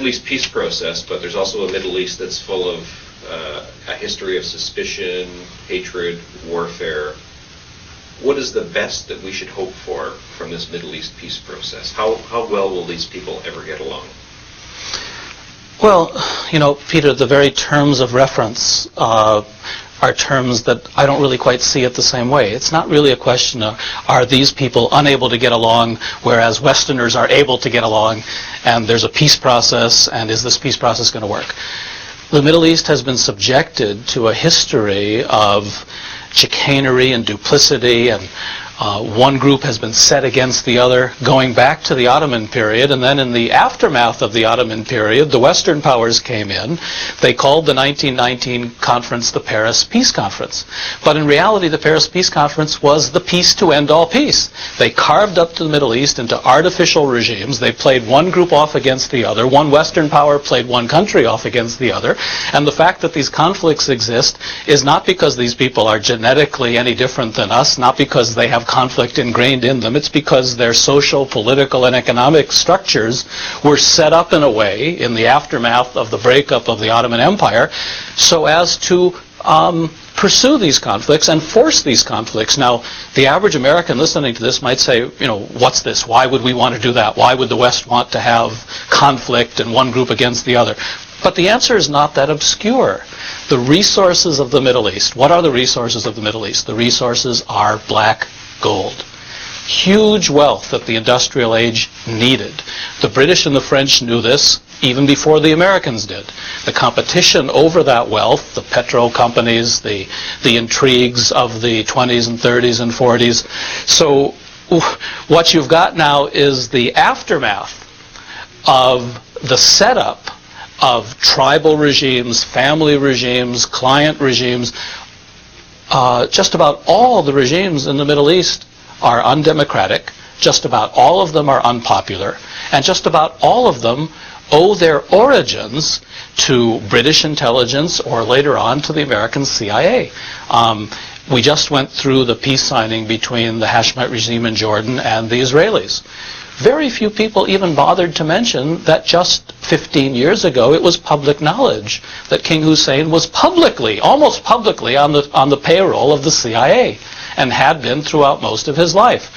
Middle East peace process, but there's also a Middle East that's full of a history of suspicion, hatred, warfare. What is the best that we should hope for from this Middle East peace process? How well will these people ever get along? Well, Peter, the very terms of reference are terms that I don't really quite see it the same way. It's not really a question of, are these people unable to get along, whereas Westerners are able to get along, and there's a peace process, and is this peace process going to work? The Middle East has been subjected to a history of chicanery and duplicity, and one group has been set against the other, going back to the Ottoman period, and then in the aftermath of the Ottoman period, the Western powers came in. They called the 1919 conference the Paris Peace Conference. But in reality, the Paris Peace Conference was the peace to end all peace. They carved up to the Middle East into artificial regimes. They played one group off against the other. One Western power played one country off against the other. And the fact that these conflicts exist is not because these people are genetically any different than us, not because they have conflict ingrained in them. It's because their social, political, and economic structures were set up in a way in the aftermath of the breakup of the Ottoman Empire so as to pursue these conflicts and force these conflicts. Now, the average American listening to this might say, what's this? Why would we want to do that? Why would the West want to have conflict and one group against the other? But the answer is not that obscure. The resources of the Middle East, what are the resources of the Middle East? The resources are black gold. Huge wealth that the industrial age needed. The British and the French knew this even before the Americans did. The competition over that wealth, the petro companies, the intrigues of the 20s and 30s and 40s. So what you've got now is the aftermath of the setup of tribal regimes, family regimes, client regimes. Just about all the regimes in the Middle East are undemocratic. Just about all of them are unpopular. And just about all of them owe their origins to British intelligence or later on to the American CIA. We just went through the peace signing between the Hashemite regime in Jordan and the Israelis. Very few people even bothered to mention that just 15 years ago it was public knowledge that King Hussein was almost publicly on the payroll of the CIA and had been throughout most of his life.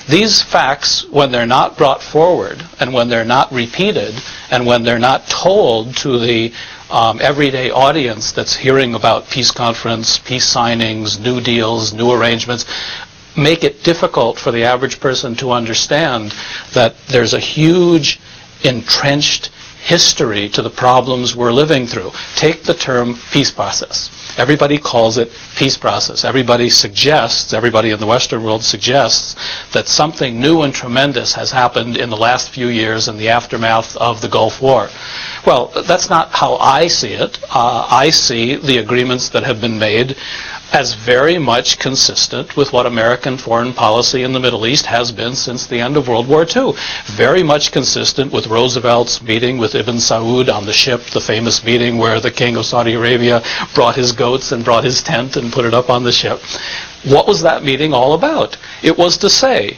These facts, when they're not brought forward and when they're not repeated and when they're not told to the everyday audience that's hearing about peace conference, peace signings, new deals, new arrangements, make it difficult for the average person to understand that there's a huge entrenched history to the problems we're living through. Take the term peace process. Everybody calls it peace process. Everybody in the Western world suggests that something new and tremendous has happened in the last few years in the aftermath of the Gulf War. Well, that's not how I see it. I see the agreements that have been made as very much consistent with what American foreign policy in the Middle East has been since the end of World War II. Very much consistent with Roosevelt's meeting with Ibn Saud on the ship, the famous meeting where the king of Saudi Arabia brought his goats and brought his tent and put it up on the ship. What was that meeting all about? It was to say,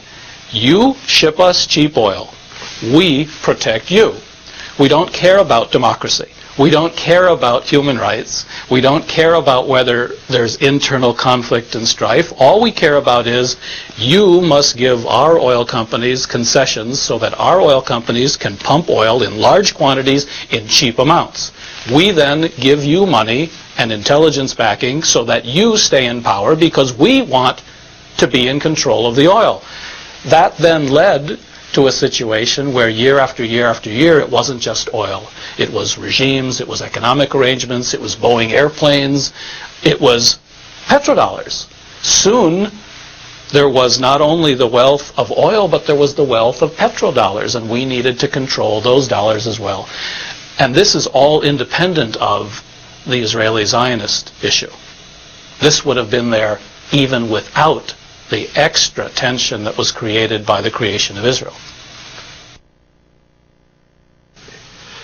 you ship us cheap oil. We protect you. We don't care about democracy. We don't care about human rights. We don't care about whether there's internal conflict and strife. All we care about is you must give our oil companies concessions so that our oil companies can pump oil in large quantities in cheap amounts. We then give you money and intelligence backing so that you stay in power because we want to be in control of the oil. That then led to a situation where year after year after year it wasn't just oil. It was regimes, it was economic arrangements, it was Boeing airplanes, it was petrodollars. Soon there was not only the wealth of oil, but there was the wealth of petrodollars, and we needed to control those dollars as well. And this is all independent of the Israeli Zionist issue. This would have been there even without the extra tension that was created by the creation of Israel.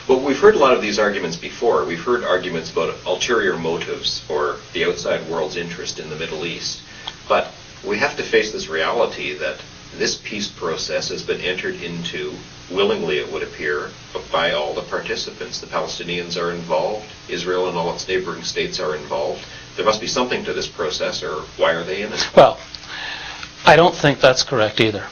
Well, we've heard a lot of these arguments before. We've heard arguments about ulterior motives for the outside world's interest in the Middle East. But we have to face this reality that this peace process has been entered into willingly, it would appear, by all the participants. The Palestinians are involved. Israel and all its neighboring states are involved. There must be something to this process, or why are they in it? Well, I don't think that's correct either.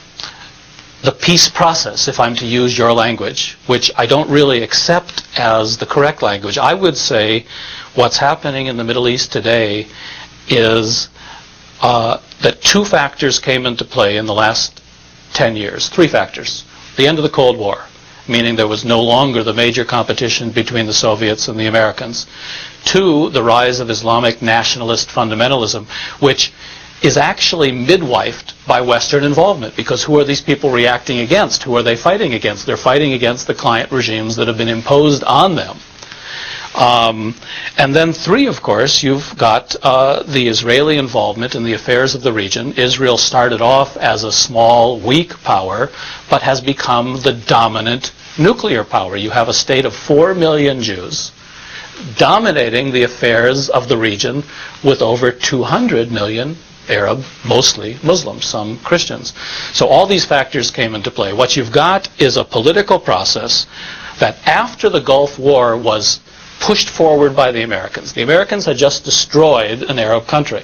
The peace process, if I'm to use your language, which I don't really accept as the correct language, I would say what's happening in the Middle East today is that two factors came into play in the last 10 years. Three factors. The end of the Cold War, meaning there was no longer the major competition between the Soviets and the Americans. Two, the rise of Islamic nationalist fundamentalism, which is actually midwifed by Western involvement, because who are these people reacting against? Who are they fighting against? They're fighting against the client regimes that have been imposed on them. And then three, of course, you've got the Israeli involvement in the affairs of the region. Israel started off as a small, weak power, but has become the dominant nuclear power. You have a state of 4 million Jews dominating the affairs of the region with over 200 million Arab, mostly Muslims, some Christians. So all these factors came into play. What you've got is a political process that after the Gulf War was pushed forward by the Americans. The Americans had just destroyed an Arab country,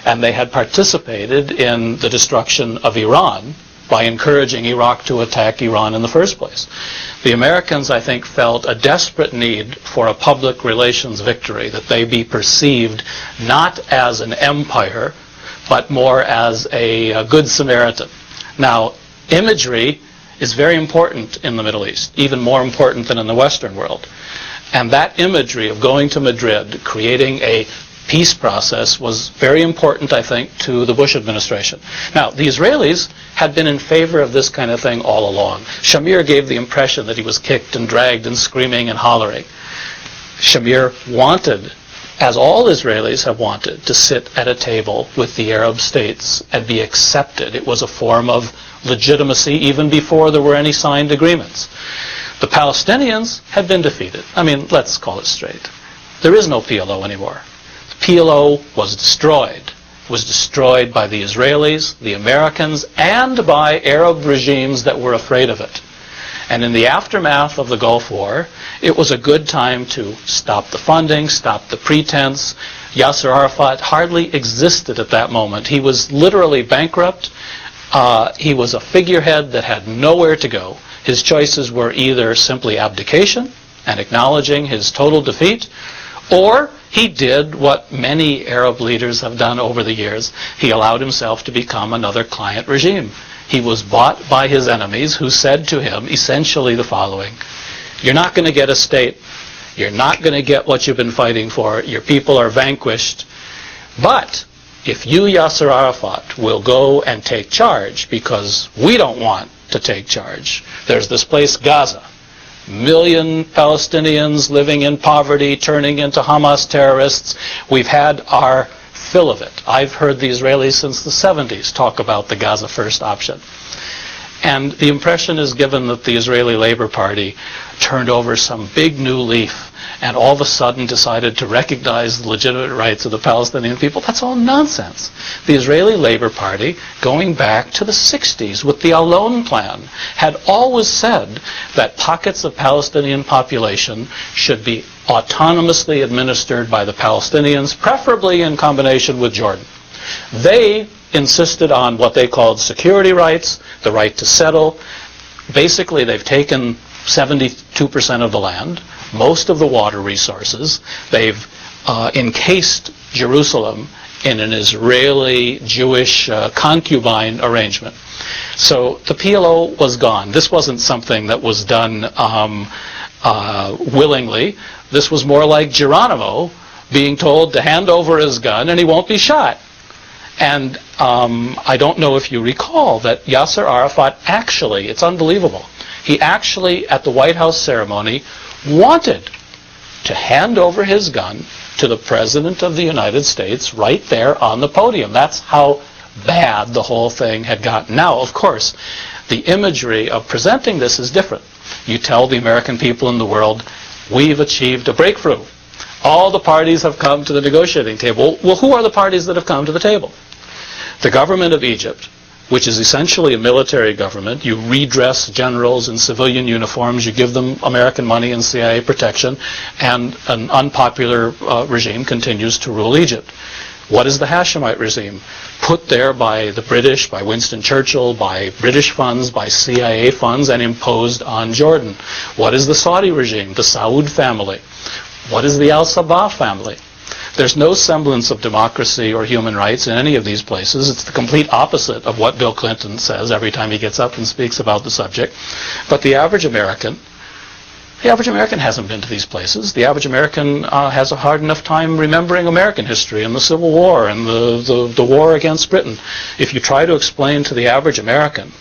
and they had participated in the destruction of Iran by encouraging Iraq to attack Iran in the first place. The Americans, I think, felt a desperate need for a public relations victory, that they be perceived not as an empire, but more as a good Samaritan. Now, imagery is very important in the Middle East, even more important than in the Western world. And that imagery of going to Madrid, creating a peace process, was very important, I think, to the Bush administration. Now, the Israelis had been in favor of this kind of thing all along. Shamir gave the impression that he was kicked and dragged and screaming and hollering. Shamir wanted, as all Israelis have wanted, to sit at a table with the Arab states and be accepted. It was a form of legitimacy even before there were any signed agreements. The Palestinians had been defeated. I mean, let's call it straight. There is no PLO anymore. The PLO was destroyed. It was destroyed by the Israelis, the Americans, and by Arab regimes that were afraid of it. And in the aftermath of the Gulf War, it was a good time to stop the funding, stop the pretense. Yasser Arafat hardly existed at that moment. He was literally bankrupt. He was a figurehead that had nowhere to go. His choices were either simply abdication and acknowledging his total defeat, or he did what many Arab leaders have done over the years. He allowed himself to become another client regime. He was bought by his enemies, who said to him essentially the following: you're not going to get a state. You're not going to get what you've been fighting for. Your people are vanquished. But if you, Yasser Arafat, will go and take charge, because we don't want to take charge. There's this place, Gaza. 1 million Palestinians living in poverty, turning into Hamas terrorists. We've had our fill of it. I've heard the Israelis since the 70s talk about the Gaza First option. And the impression is given that the Israeli Labor Party turned over some big new leaf and all of a sudden decided to recognize the legitimate rights of the Palestinian people. That's all nonsense. The Israeli Labor Party, going back to the 60s with the Alon Plan, had always said that pockets of Palestinian population should be autonomously administered by the Palestinians, preferably in combination with Jordan. They insisted on what they called security rights, the right to settle. Basically, they've taken 72% of the land, most of the water resources. They've encased Jerusalem in an Israeli-Jewish concubine arrangement. So the PLO was gone. This wasn't something that was done willingly. This was more like Geronimo being told to hand over his gun and he won't be shot. And I don't know if you recall that Yasser Arafat actually, it's unbelievable, he actually at the White House ceremony wanted to hand over his gun to the President of the United States right there on the podium. That's how bad the whole thing had gotten. Now, of course, the imagery of presenting this is different. You tell the American people in the world, we've achieved a breakthrough. All the parties have come to the negotiating table. Well, who are the parties that have come to the table? The government of Egypt, which is essentially a military government. You redress generals in civilian uniforms, you give them American money and CIA protection, and an unpopular regime continues to rule Egypt. What is the Hashemite regime? Put there by the British, by Winston Churchill, by British funds, by CIA funds, and imposed on Jordan. What is the Saudi regime? The Saud family. What is the Al-Sabah family? There's no semblance of democracy or human rights in any of these places. It's the complete opposite of what Bill Clinton says every time he gets up and speaks about the subject. But the average American hasn't been to these places. The average American has a hard enough time remembering American history and the Civil War and the war against Britain. If you try to explain to the average American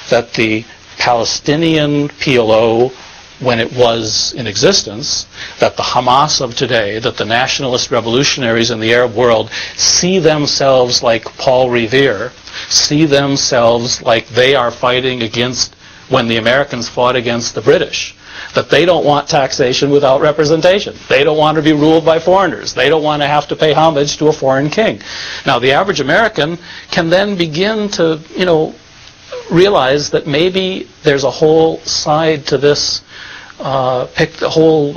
that the Palestinian PLO, when it was in existence, that the Hamas of today, that the nationalist revolutionaries in the Arab world see themselves like Paul Revere, see themselves like they are fighting against when the Americans fought against the British, that they don't want taxation without representation. They don't want to be ruled by foreigners. They don't want to have to pay homage to a foreign king. Now, the average American can then begin to, realize that maybe there's a whole side to this, pick the whole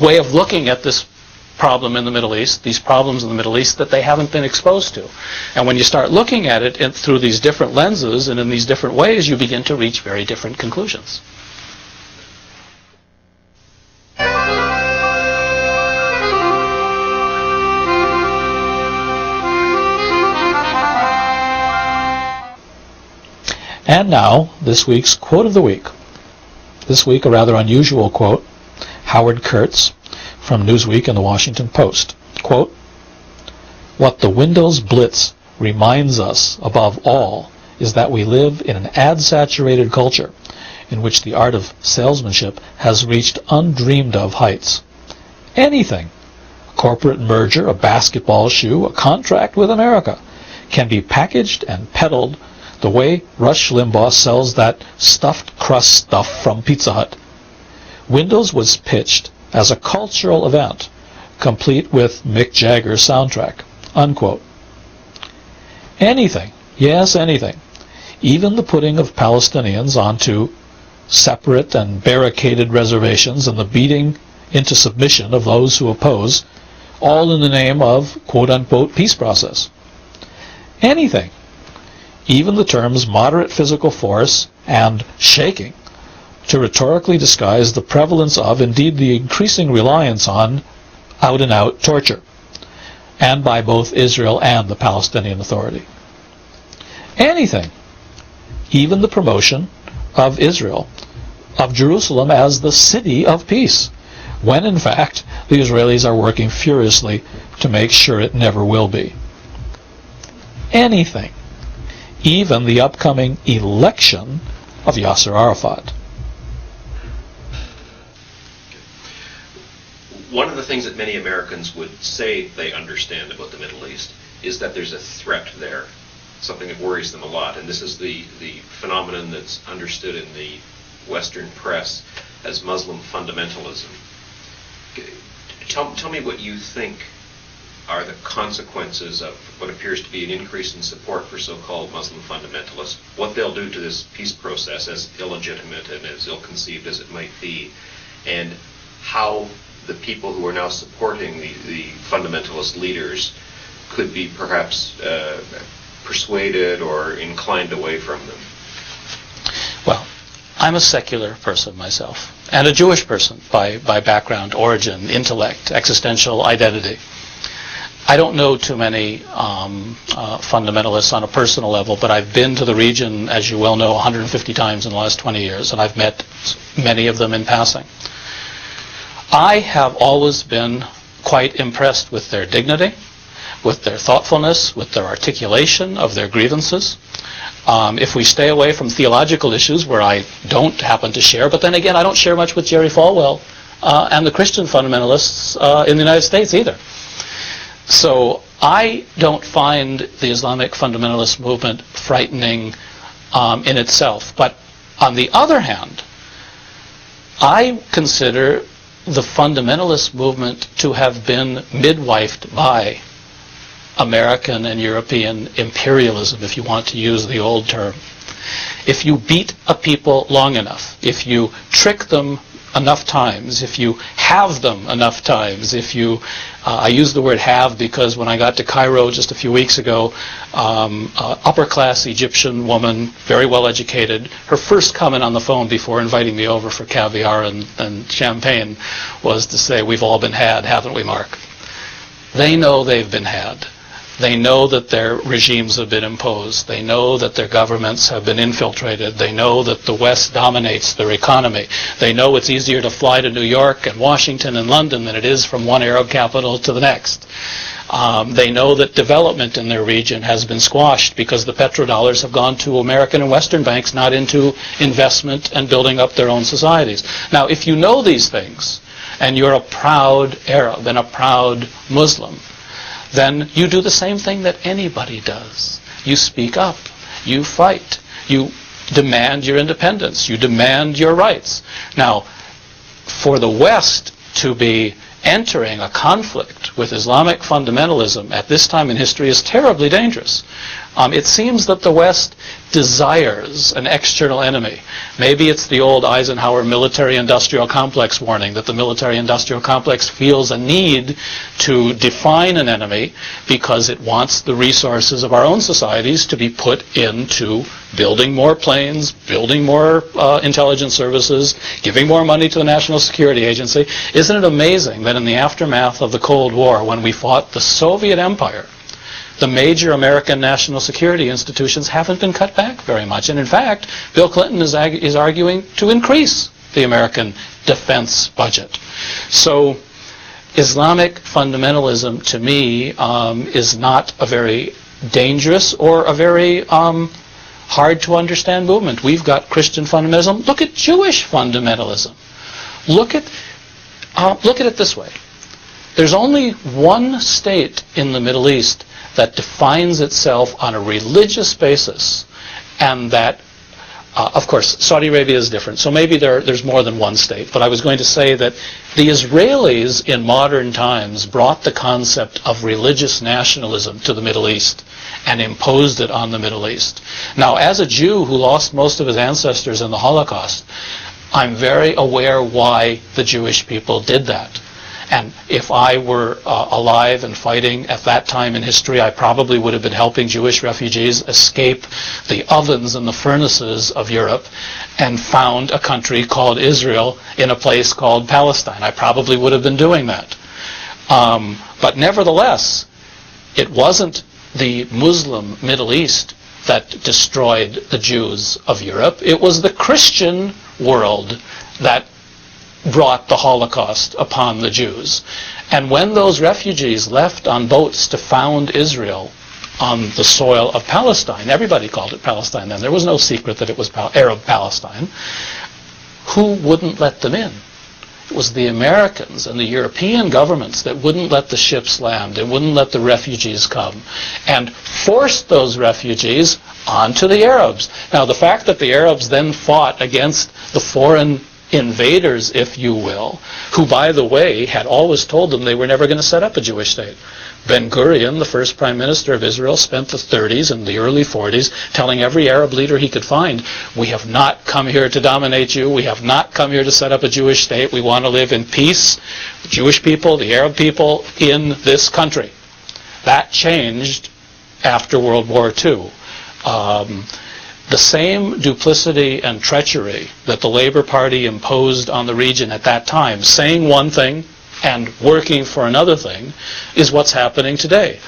way of looking at this problem in the Middle East, these problems in the Middle East that they haven't been exposed to. And when you start looking at it through these different lenses and in these different ways, you begin to reach very different conclusions. And now, this week's quote of the week. This week, a rather unusual quote. Howard Kurtz from Newsweek and the Washington Post. Quote, "What the Windows Blitz reminds us above all is that we live in an ad-saturated culture in which the art of salesmanship has reached undreamed of heights. Anything, a corporate merger, a basketball shoe, a contract with America, can be packaged and peddled the way Rush Limbaugh sells that stuffed crust stuff from Pizza Hut. Windows was pitched as a cultural event, complete with Mick Jagger's soundtrack." Unquote. Anything, yes, anything, even the putting of Palestinians onto separate and barricaded reservations and the beating into submission of those who oppose, all in the name of quote-unquote peace process. Anything, even the terms moderate physical force and shaking, to rhetorically disguise the prevalence of, indeed the increasing reliance on, out-and-out torture, and by both Israel and the Palestinian Authority. Anything, even the promotion of Israel, of Jerusalem as the city of peace, when in fact the Israelis are working furiously to make sure it never will be. Anything, even the upcoming election of Yasser Arafat. One of the things that many Americans would say they understand about the Middle East is that there's a threat there, something that worries them a lot. And this is the phenomenon that's understood in the Western press as Muslim fundamentalism. Tell me what you think are the consequences of what appears to be an increase in support for so-called Muslim fundamentalists, what they'll do to this peace process, as illegitimate and as ill-conceived as it might be, and how the people who are now supporting the fundamentalist leaders could be perhaps persuaded or inclined away from them. Well, I'm a secular person myself, and a Jewish person by background, origin, intellect, existential identity. I don't know too many fundamentalists on a personal level, but I've been to the region, as you well know, 150 times in the last 20 years, and I've met many of them in passing. I have always been quite impressed with their dignity, with their thoughtfulness, with their articulation of their grievances. If we stay away from theological issues where I don't happen to share, but then again, I don't share much with Jerry Falwell and the Christian fundamentalists in the United States either. So I don't find the Islamic fundamentalist movement frightening in itself. But on the other hand, I consider the fundamentalist movement to have been midwifed by American and European imperialism, if you want to use the old term. If you beat a people long enough, if you trick them enough times, if you have them enough times, if you, I use the word have because when I got to Cairo just a few weeks ago, upper-class Egyptian woman, very well educated, her first comment on the phone before inviting me over for caviar and champagne was to say, "We've all been had, haven't we, Mark?" They know they've been had. They know that their regimes have been imposed. They know that their governments have been infiltrated. They know that the West dominates their economy. They know it's easier to fly to New York and Washington and London than it is from one Arab capital to the next. They know that development in their region has been squashed because the petrodollars have gone to American and Western banks, not into investment and building up their own societies. Now, if you know these things, and you're a proud Arab and a proud Muslim, then you do the same thing that anybody does. You speak up. You fight. You demand your independence. You demand your rights. Now, for the West to be entering a conflict with Islamic fundamentalism at this time in history is terribly dangerous. It seems that the West desires an external enemy. Maybe it's the old Eisenhower military-industrial complex warning that the military-industrial complex feels a need to define an enemy because it wants the resources of our own societies to be put into building more planes, building more intelligence services, giving more money to the National Security Agency. Isn't it amazing that in the aftermath of the Cold War, when we fought the Soviet Empire, the major American national security institutions haven't been cut back very much. And in fact, Bill Clinton is arguing to increase the American defense budget. So Islamic fundamentalism, to me, is not a very dangerous or a very hard to understand movement. We've got Christian fundamentalism. Look at Jewish fundamentalism. Look at it this way. There's only one state in the Middle East that defines itself on a religious basis, and that, of course, Saudi Arabia is different, so maybe there's more than one state, but I was going to say that the Israelis in modern times brought the concept of religious nationalism to the Middle East and imposed it on the Middle East. Now, as a Jew who lost most of his ancestors in the Holocaust, I'm very aware why the Jewish people did that. And if I were alive and fighting at that time in history, I probably would have been helping Jewish refugees escape the ovens and the furnaces of Europe and found a country called Israel in a place called Palestine. I probably would have been doing that. But nevertheless, it wasn't the Muslim Middle East that destroyed the Jews of Europe. It was the Christian world that brought the Holocaust upon the Jews. And when those refugees left on boats to found Israel on the soil of Palestine, everybody called it Palestine then, there was no secret that it was Arab Palestine, who wouldn't let them in? It was the Americans and the European governments that wouldn't let the ships land and wouldn't let the refugees come and forced those refugees onto the Arabs. Now, the fact that the Arabs then fought against the foreign invaders, if you will, who, by the way, had always told them they were never going to set up a Jewish state. Ben-Gurion, the first prime minister of Israel, spent the 30s and the early 40s telling every Arab leader he could find, we have not come here to dominate you, we have not come here to set up a Jewish state, we want to live in peace, the Jewish people, the Arab people, in this country. That changed after World War II. The same duplicity and treachery that the Labour Party imposed on the region at that time, saying one thing and working for another thing, is what's happening today.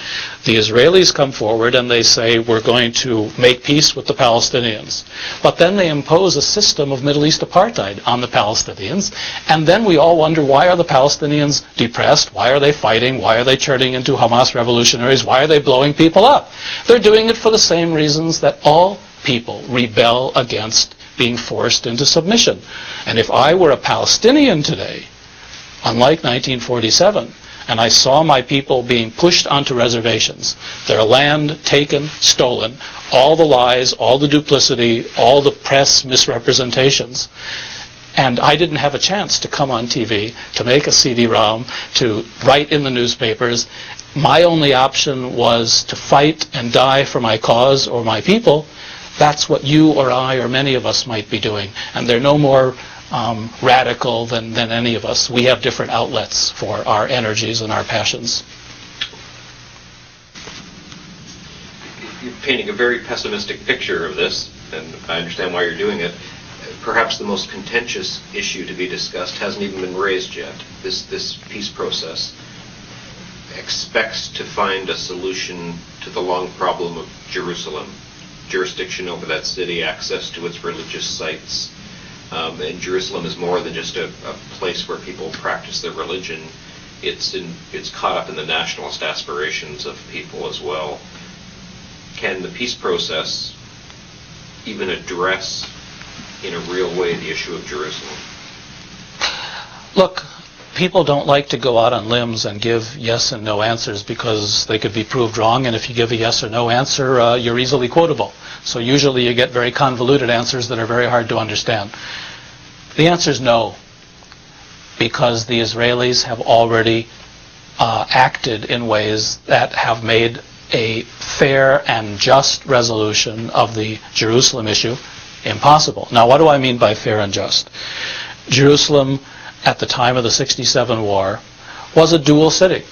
The Israelis come forward and they say, we're going to make peace with the Palestinians. But then they impose a system of Middle East apartheid on the Palestinians, and then we all wonder, why are the Palestinians depressed? Why are they fighting? Why are they turning into Hamas revolutionaries? Why are they blowing people up? They're doing it for the same reasons that all people rebel against being forced into submission. And if I were a Palestinian today, unlike 1947, and I saw my people being pushed onto reservations, their land taken, stolen, all the lies, all the duplicity, all the press misrepresentations, and I didn't have a chance to come on TV, to make a CD-ROM, to write in the newspapers, my only option was to fight and die for my cause or my people, that's what you or I or many of us might be doing. And they're no more radical than any of us. We have different outlets for our energies and our passions. You're painting a very pessimistic picture of this, and I understand why you're doing it. Perhaps the most contentious issue to be discussed hasn't even been raised yet. This peace process expects to find a solution to the long problem of Jerusalem, jurisdiction over that city, access to its religious sites. And Jerusalem is more than just a place where people practice their religion. It's caught up in the nationalist aspirations of people as well. Can the peace process even address in a real way the issue of Jerusalem? Look, people don't like to go out on limbs and give yes and no answers because they could be proved wrong, and if you give a yes or no answer, you're easily quotable. So usually you get very convoluted answers that are very hard to understand. The answer is no, because the Israelis have already acted in ways that have made a fair and just resolution of the Jerusalem issue impossible. Now, what do I mean by fair and just? Jerusalem, at the time of the 67 war, was a dual city.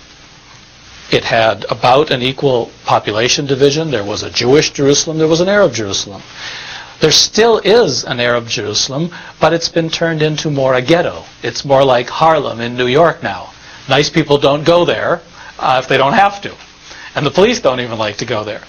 It had about an equal population division. There was a Jewish Jerusalem, there was an Arab Jerusalem. There still is an Arab Jerusalem, but it's been turned into more a ghetto. It's more like Harlem in New York now. Nice people don't go there if they don't have to. And the police don't even like to go there.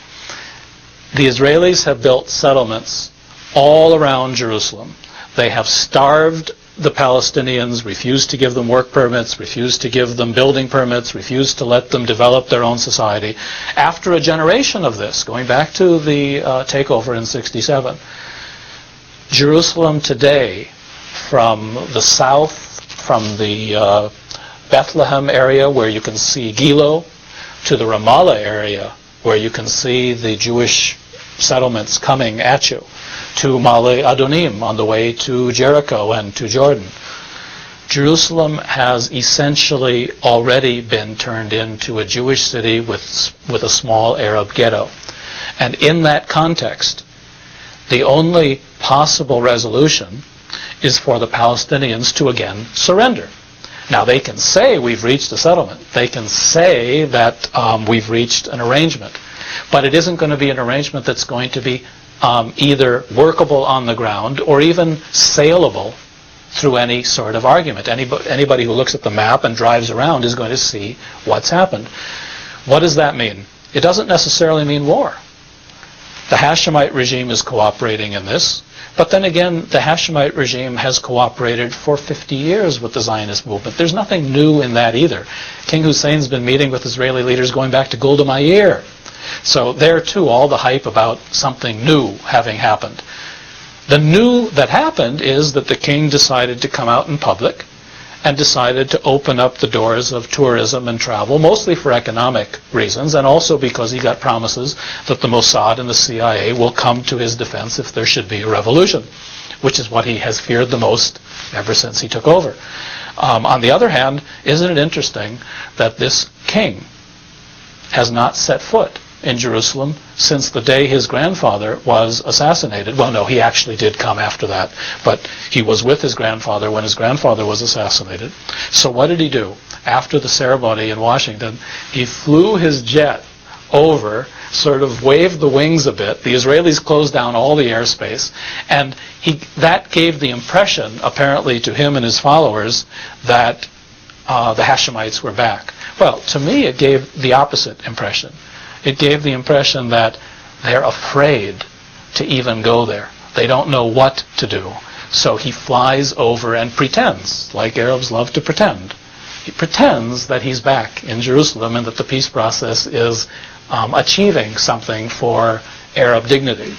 The Israelis have built settlements all around Jerusalem. They have starved the Palestinians, refused to give them work permits, refused to give them building permits, refused to let them develop their own society. After a generation of this, going back to the takeover in 67, Jerusalem today, from the south, from the Bethlehem area where you can see Gilo, to the Ramallah area where you can see the Jewish settlements coming at you, to Male Adonim on the way to Jericho and to Jordan. Jerusalem has essentially already been turned into a Jewish city with a small Arab ghetto. And in that context, the only possible resolution is for the Palestinians to again surrender. Now, they can say we've reached a settlement. They can say that we've reached an arrangement. But it isn't going to be an arrangement that's going to be either workable on the ground or even saleable through any sort of argument. Anybody who looks at the map and drives around is going to see what's happened. What does that mean? It doesn't necessarily mean war. The Hashemite regime is cooperating in this. But then again, the Hashemite regime has cooperated for 50 years with the Zionist movement. There's nothing new in that either. King Hussein's been meeting with Israeli leaders going back to Golda Meir. So there too, all the hype about something new having happened. The new that happened is that the king decided to come out in public and decided to open up the doors of tourism and travel, mostly for economic reasons, and also because he got promises that the Mossad and the CIA will come to his defense if there should be a revolution, which is what he has feared the most ever since he took over. On the other hand, isn't it interesting that this king has not set foot in Jerusalem since the day his grandfather was assassinated? Well, no, he actually did come after that, but he was with his grandfather when his grandfather was assassinated. So what did he do? After the ceremony in Washington, he flew his jet over, sort of waved the wings a bit. The Israelis closed down all the airspace, and that gave the impression, apparently to him and his followers, that the Hashemites were back. Well, to me, it gave the opposite impression. It gave the impression that they're afraid to even go there. They don't know what to do. So he flies over and pretends, like Arabs love to pretend. He pretends that he's back in Jerusalem and that the peace process is achieving something for Arab dignity.